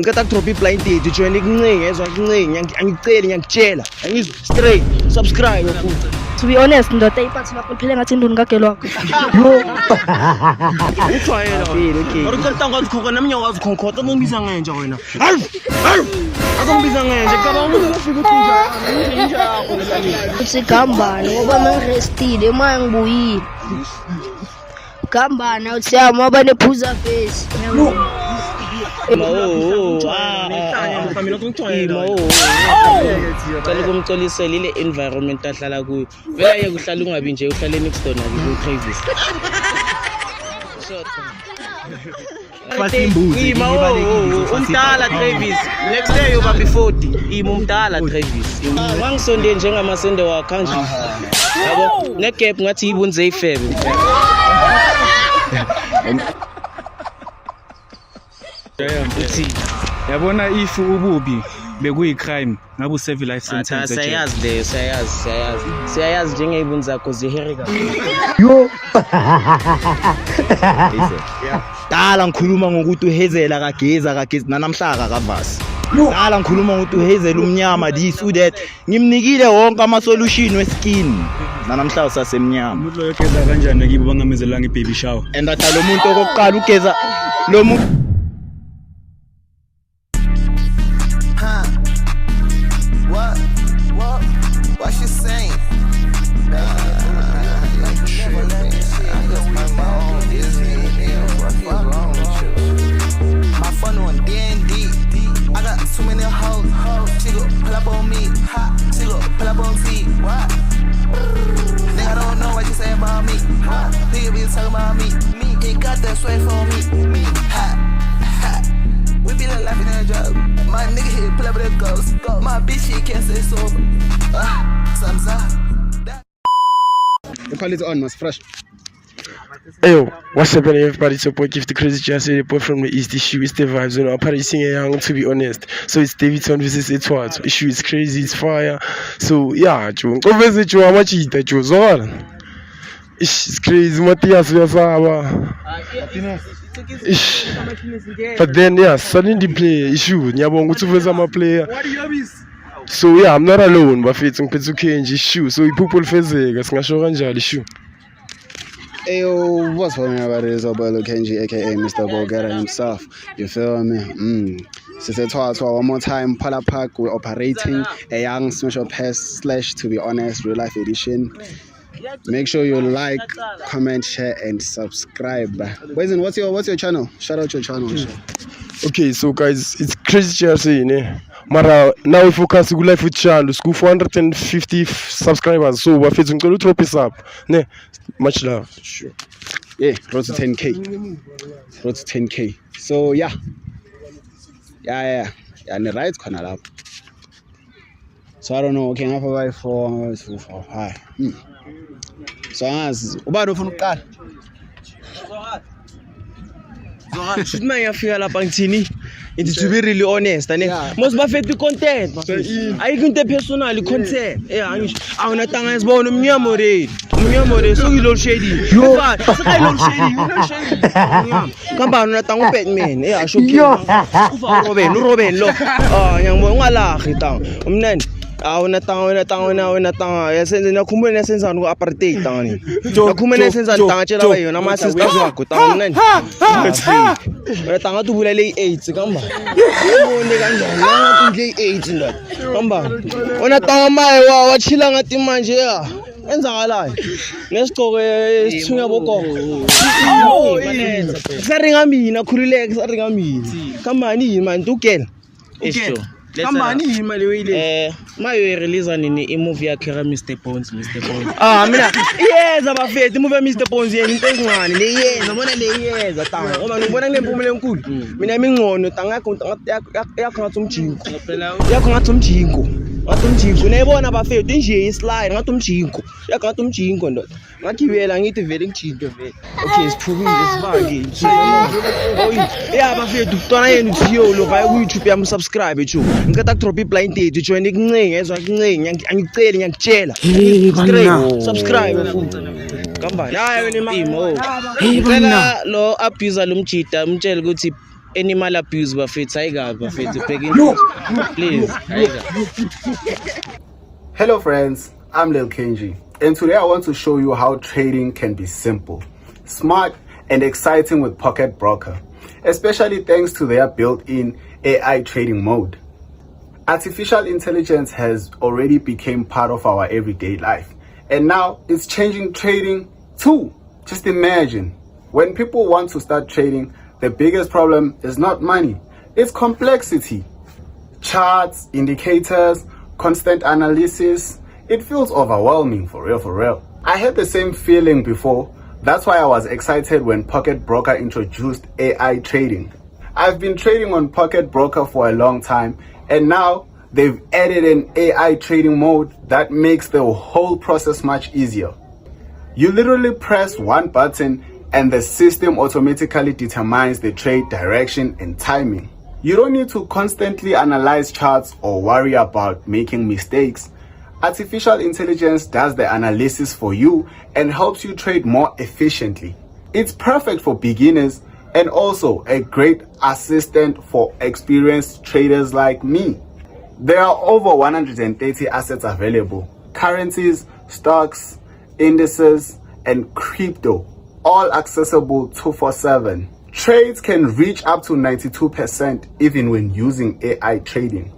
Ngikata drop blind date join ikuncinge ezwa ikuncinge angiceli ngiyakutshela angizwe straight subscribe futhi. To be honest, ndoda iphathi lapho liphele ngathi induni kagelwakho. Uthwayela okay. Orikanta ngazikhokha nami ngiyawazikhokha ngibiza ngenja wena. Akumbiza ngenja cabanga ukufika uthi njalo. Usigambana ngoba mangirestile mangibuyile. Gambana uthi ngoba nephuza face. Cela kumcolisela ile environment ahlala kuyo vela yeke uhlala ungabi nje uhlale next door naku Travis umdala Travis next day uba before umdala Travis wangisonde njengamasende wakhanje yabo ne gap ngathi ibunze ifebe yabona if ububi bekuyicrime ngabe usave life sentence sayazi leyo siyayazi njengeyibuni zakho ziherika yo dala ngikhuluma ngokuthi uhezela kageza nanamhlaka kavasi dala ngikhuluma ngokuthi uhezela umnyama this that ngimnikile wonke ama solution weskin nanamhlaka usasemnyama umuntu lokeza kanjani kibo bangamezelanga ibaby shower endatha lo muntu okokuqala ugeza lo muntu What she saying? My phone on D&D. I got too many hoes. She go pull up on me. She go pull up on feet. What? Nigga, I don't know what you say about me. Nigga be talking about me. He got that sweat for me. We be like laughing at a joke. My nigga here pull up with a ghost. My bitch she can't say sober. Thumbs up. The quality on was fresh. Yo, what's up everybody? It's your boy Gift the Crazy Jazzy, the boy from the East. Issue is the vibes, you know. I'm probably singing young, to be honest. So it's Davidson versus Edward. Issue is crazy, it's fire. So yeah, Joe. Go visit Joe, how much eat that Joe? So it's crazy, Matthias, we are but then yeah, suddenly the play issue. Nyabongo to versus my player. So yeah, I'm not alone, but it's okay in issue. So people face it, guys, I'm sure issue. Ayo, what's funny about it is Obelo Kenji, aka Mr. Bulgara himself. You feel me? One more time, Pala Park, we're operating a young special pass / to be honest, real life edition. Make sure you like, comment, share, and subscribe. Wazin, what's your channel? Shout out your channel. Okay, so guys, it's Crazy Chelsea, ne? Mara now we focus on life with channel. School 450 subscribers, so we're facing to drop this up. Ne? Much love. Sure. Yeah, road to 10K. Road to 10K. So yeah. And the rights can allow. So I don't know. Okay, I'm by 4 5. So as ubado ufuna uqala. Should my afika lapha ngithini? To be really honest, most bafethi content. Ayikho into personal content. Angisho awunatanga isibona umnyama re. Umnyama re so yilo shady. Sakayilo shady. Kamba unatanga uBatman. Asho ufa Robin lo. Ngiyangibona ungalahi tanga. Umnandi awunatanga yasenze nakhumbulela yasenzana ku-apartheid tangani nakhumbulela yasenzana tanga tshela bayona ama-sisters wakho tanga mnandi tanga tubulale i-AIDS kamba ubone kanjani ngathi i-AIDS ndoda kamba unatanga maye wachila ngathi manje ya enzakalayo nesigqoko esithunya bogogo saringa mina khululeke saringa mina kambani yini manje tugela kambani yini mali weyile mayo release nini i-movie yakhe ka Mr Bones mina iyeza bafethi movie ya Mr Bones yena into ezincane leyeza bona leyeza tanga ngoba ngibona kunempumela enkulu mina imingcono tanga yakho ngathi umjinko nayibona bafethi nje islide ngathi umjinko yakho ngathi umjinko ndoda ngagibela ngithi vele ngijinto vele okay siphumile sibange yeah bafethi utona yenu thiyo lo vaya ku YouTube yami subscribe chu ngikata drop blind date join ikuncinge ezwa ikuncinge angiceli ngiyakutshela straight subscribe futhi kambani hayi wena imimo ngicela lo abuse lo mjida umtshele ukuthi animal abuse bafethu ayikabi bafethu bheka into please ayikabi. Hello friends, I'm Lil Kenji, and today I want to show you how trading can be simple, smart, and exciting with Pocket Broker, especially thanks to their built-in AI trading mode. Artificial intelligence has already become part of our everyday life, and now it's changing trading too. Just imagine, when people want to start trading, the biggest problem is not money, it's complexity. Charts, indicators, constant analysis, it feels overwhelming for real. I had the same feeling before. That's why I was excited when Pocket Broker introduced AI trading. I've been trading on Pocket Broker for a long time, and now they've added an AI trading mode that makes the whole process much easier. You literally press one button and the system automatically determines the trade direction and timing. You don't need to constantly analyze charts or worry about making mistakes. Artificial intelligence does the analysis for you and helps you trade more efficiently. It's perfect for beginners and also a great assistant for experienced traders like me. There are over 130 assets available: currencies, stocks, indices, and crypto, all accessible 24/7. Trades can reach up to 92% even when using AI trading.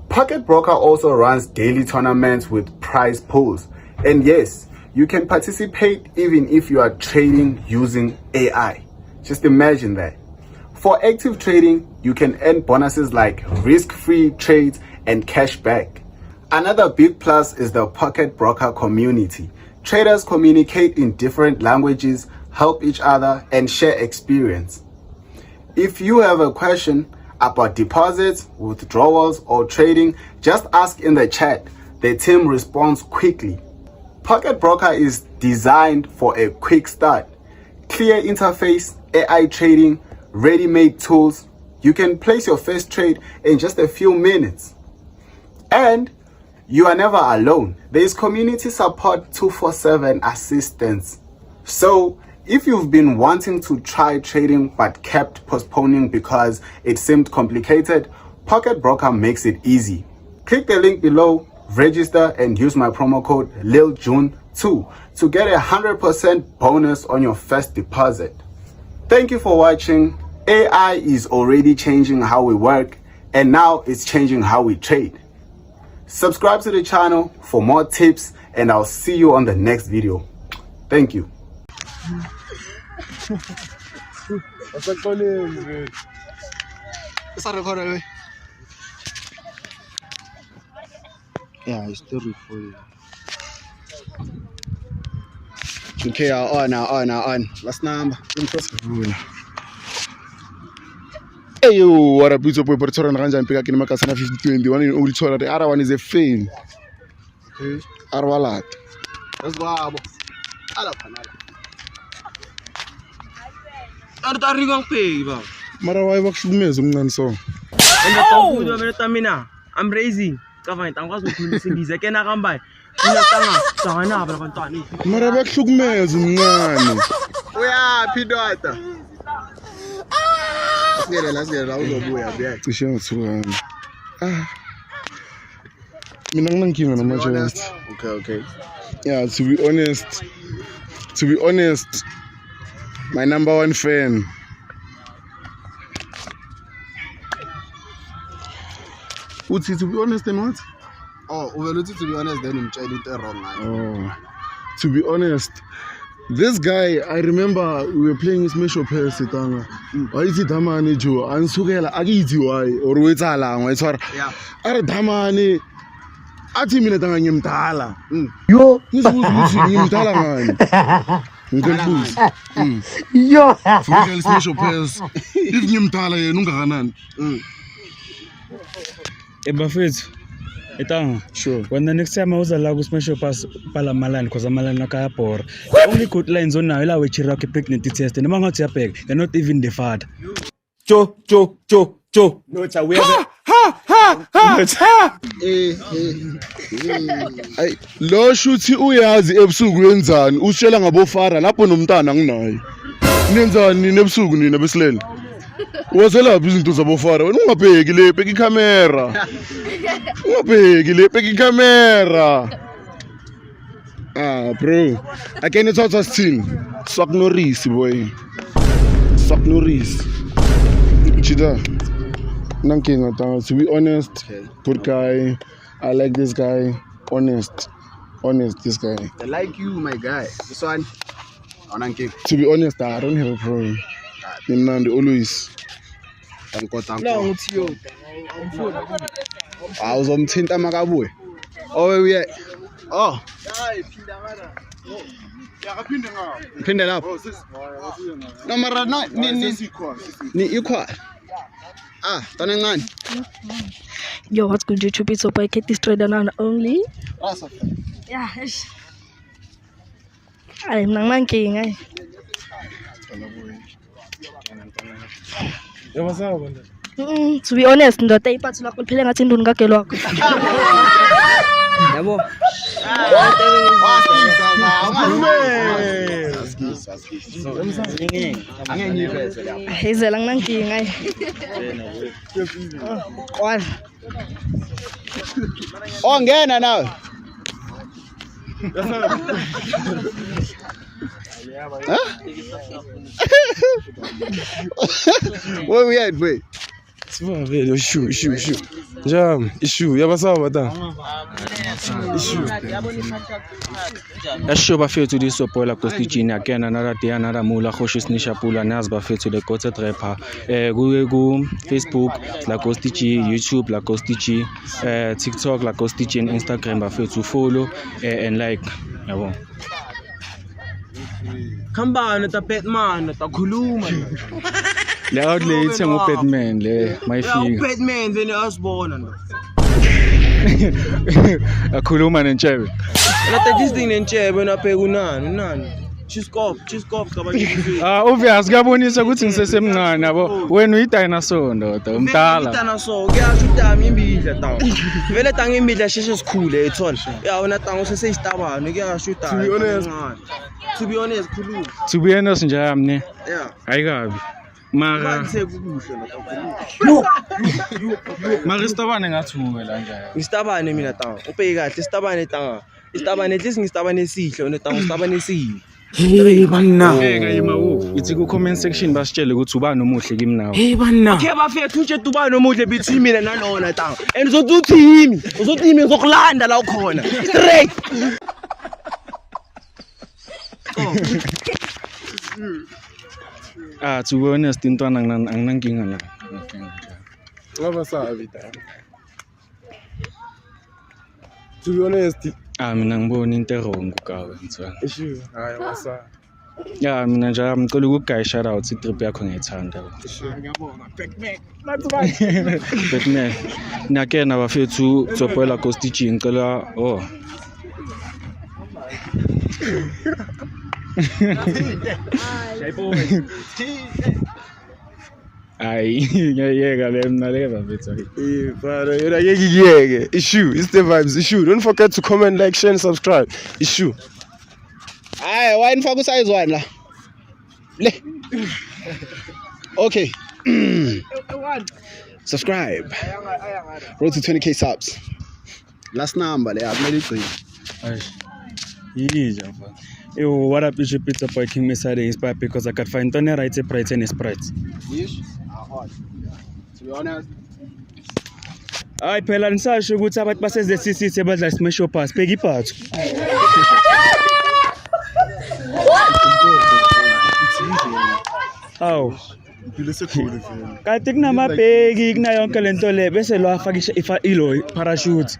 Pocket Broker also runs daily tournaments with prize pools. And yes, you can participate even if you are trading using AI. Just imagine that. For active trading, you can earn bonuses like risk-free trades and cash back. Another big plus is the Pocket Broker community. Traders communicate in different languages, help each other, and share experience. If you have a question about deposits, withdrawals, or trading, just ask in the chat. The team responds quickly. Pocket Broker is designed for a quick start. Clear interface, AI trading, ready-made tools. You can place your first trade in just a few minutes. And you are never alone. There is community support 24/7 assistance. So if you've been wanting to try trading but kept postponing because it seemed complicated, Pocket Broker makes it easy. Click the link below, register, and use my promo code LILJUNE2 to get a 100% bonus on your first deposit. Thank you for watching. AI is already changing how we work, and now it's changing how we trade. Subscribe to the channel for more tips, and I'll see you on the next video. Thank you. Yeah, it's still recording. Okay, on. Last number. Hey yo, what a beautiful boy, Porto Ranja and Pika Kimakasana 5020. One in Uri Chora, the other one is a fail. Arwalat. Let's go. Ada ringang pay ba? Marawai wak shumez so. Enda tapudo meneta mina. I'm raising. Kafanya tangwa zokulisindiza kena kambay. Tanga na ba kantani. Marawai shumez umngani. Uya pidota. Let's get uzobuya back. Cishe ngithuka. Mina nginankinga nama-chest. Okay. Yeah, to be honest, my number one fan. Uthi, to be honest, and what? Oh, to be honest, then I'm wrong. Oh, to be honest, this guy, I remember we were playing Smash Up here, Sitanga. Why is it Damani Joe? And Sugela Agiti, why? Or Wetala, I swear. Yeah. Are Damani. Ati mina tanga nyimtala. Yo, nyimtala man. Ngikubuz. Yo. Futhi special pairs. If nyimtala nunga kanan. Bafethu. Etanga. Sure. When the next time I was allowed to smash up as Palamalan, because I'm a poor. The only good lines on now, I will check a pregnancy test, and among other peg, and not even the father. Cho. No, it's a weird. Ay, lo shuthi uyazi ebusuku wenzani, ushela ngabofara lapho nomntana nginaye. Nenzani nebusuku nina besilele? Waselaphi izinto zabofara wena ungabheki le bheka ikhamera. Ungabheki le bheka ikhamera. Bro. Again it's out sithini? Swak Norris boy. Swak Norris. Chida. Nankinga ta to be honest, good guy. I like this guy. Honest, this guy. I like you, my guy. This one. To be honest, I don't have a problem. Nandi always. I was on Tinta Magaboy. Oh, where we at? Oh. Pin it up. No, Mara, no, ni equal. Tanangan. Yo, what's good YouTube? It's Opa Kitty Trader now only. Yeah. I'm not monkeying, eh? To be honest, ndoda iphathi lakho liphele ngathi induni kagelo wakho. Yabo. Hezela nginankinga eh. Kwala. Oh, ngena nawe. Where we at, boy? Sivavele issue. Njam, issue yabasawa ta. Asho bafethu disopola kostijini again another day another mula khoshe snisha pula nazi bafethu le gotet rapper ku Facebook la kostiji, YouTube la kostiji, TikTok la kostiji, and Instagram bafethu follow and like yabo. Kambana ta Batman ta khuluma. Le outlay ithenga uBatman le mayifika. Batman vele asibona ndo. Akhuluma nentshebe. Lata this thing nentshebe naphe kunani. Chiskop kabanye. Obvious kuyabonisa ukuthi ngisesemncane yabo. Wena uyidinosaur ndoda umdala. Dinosaur kuyasho utami imbidla tawo. Vele tanga imbidla sheshe sikhule ethona. Ya wena tanga usese isitabane kuyasho utami. To be honest khuluma. To be honest nje yami Yeah. ayikabi. Mara isitabane ngathuke la nje. Isitabane mina tanga. Ubheke kahle isitabane tanga. Isitabane at least ngistabane esihle wena tanga isitabane esihle. Hey bana. Ngayima uthi ku comment section basitshele ukuthi ubani omuhle kimi nawe. Hey bana. Okay bafethu nje ubani omuhle between mina nalona tanga. And uzothi yimi ngizokulanda la ukhona. Straight. To be honest intwana anginankinga na. Ngabasabi ta. To be honest, Mina ngibona into wrong kugawe mthwana. issue hayi wasa. Ya mina nje ngicela ukugaya shout out itrip yakho ngiyithanda. Batman. Nakena bafethu tsopola kostiji ngicela Ay, ngiyeka le mina le bafethu. Brother, you're like yeah. Issue, it's the vibes. Issue. Don't forget to comment, like, share, and subscribe. Issue. Aye, why in focus size one la? Le. Okay. Subscribe. Road to 20k subs. Last number, le I've made it clean. Yija mfana. Yo, what up is your pizza boy King Messiah inspired because I could find Tony right price and Sprite. Yes. To be honest. Ay phela nisasho ukuthi abantu baseze CC badla smash up pass bheka iphathu. Aw. Kanti kunamabheki kuna yonke lento le bese lo afakisha ilo parachute.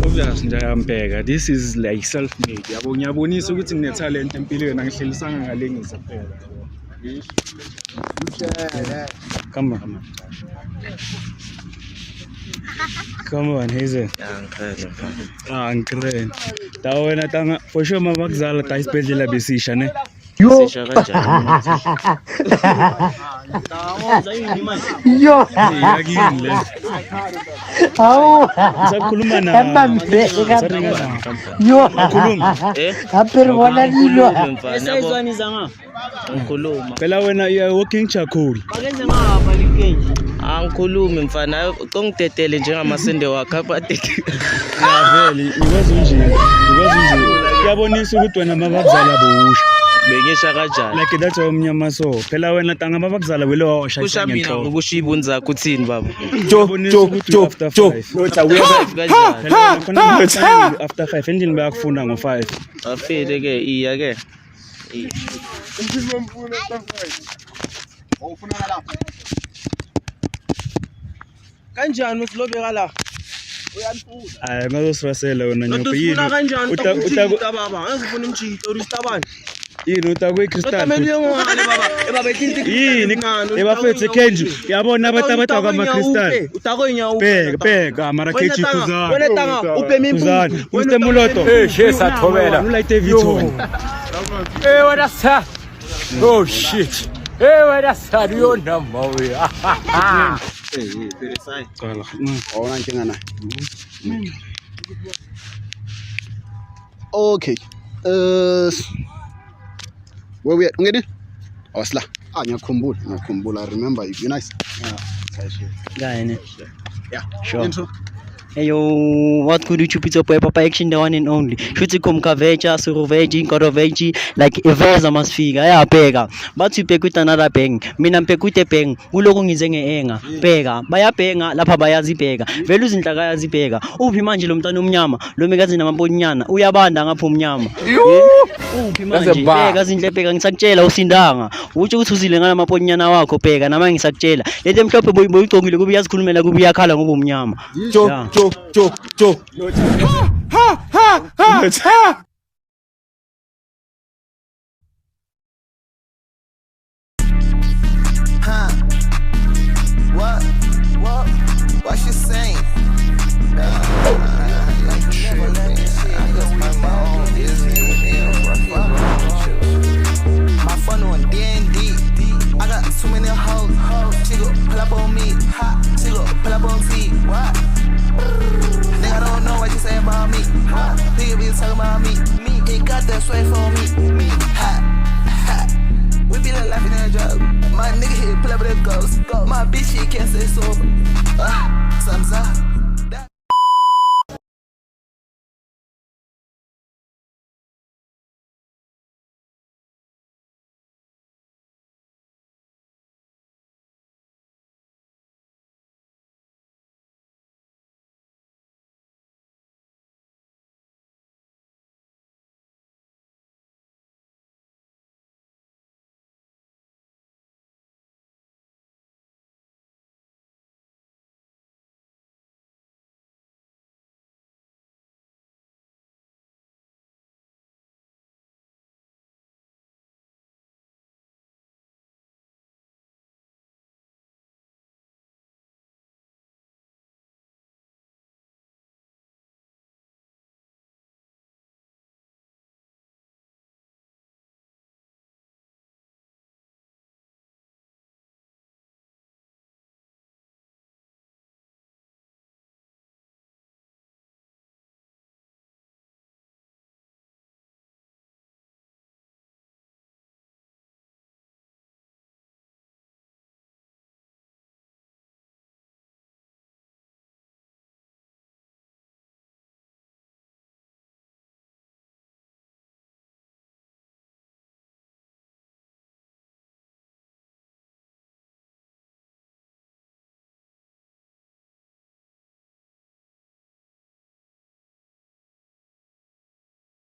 Obvious nje ayambheka. This is like self made. Yabo ngiyabonisa ukuthi ngine talent empilweni angihlelisanga ngalengisa phela. Come on, Hazel. Ngikren. Dawo wena tanga for sure mama kuzala ta isibedlela besisha ne. Sisha kanjani? Yo. yakile Hawu. sakhuluma na Embambeka. Yo. khuluma Apere bona dilo. Esayizwanisa nga. Ngikhuluma. phela wena you are walking charcoal Bakenze ngapha likenje. Angikhulumi mfana, kongitetele njengamasende wakho abatetele. vele ngikwazi nje kuyabonisa ukuthi wena mabakuzala busha Bengisha kanjani? like that's why umnyama so phela wena tanga mabakuzala wele wawasha Kusha mina ngokusho ibunza yakho uthini baba? after 5 endlini bayakufunda ngo5 Afile ke iya ke. Kanjani usilobeka la? hayi ngazosirasela wena nyoko Ufuna kanjani? uta Baba, angifuna umjito uristabani. yini utakwe crystal Utamele ngwane baba. Baba etinti. yini ebafethe kenji yabona abantu abatakwa ama crystal Utakonya bheka mara kechi kuzana Wena tanga uphe kuzana Mr Muloto Shesa thobela. ulayite vitoni Hey, what a sa. Oh shit. Hey, what a sa yo number we. Awuna inkinga naye. Okay. Where we at? Ungeni? Awasla. Ngiyakhumbula. I remember you. You nice? Guy, Yeah. Sure. Intro. Hey yo, what could you pizza boy papa action the one and only. Shuti come kavecha, suroveji, koroveji, like eveza masfiga, ya pega. But you pick with another peng. Mina pick with a peng, uloko ngizenge enga. Pega, baya penga, lapha bayazi pega. Velu zinhlaka yazi pega. Uphi manje lo mntana omnyama, lo mekazi namabonyana, uyabanda ngapho umnyama. Uphi manje, pega zindle pega ngisakutshela usindanga. Utsho ukuthi uzile ngala maponyana wakho pega, nama ngisakutshela. Lete mhlophe boyigcongile kubi yazikhulumela kubi yakhala ngoba umnyama. Huh? What she saying? My phone on D&D. I got too many hoes. Chico, pull up on me. Hot. Chico, pull up on feet. What? Nigga, I don't know what you say about me. Nigga, be talking about me. He got that sway for me. Hot. We be like laughing at a joke. My nigga here pull up with a ghost. My bitch, she can't say sober.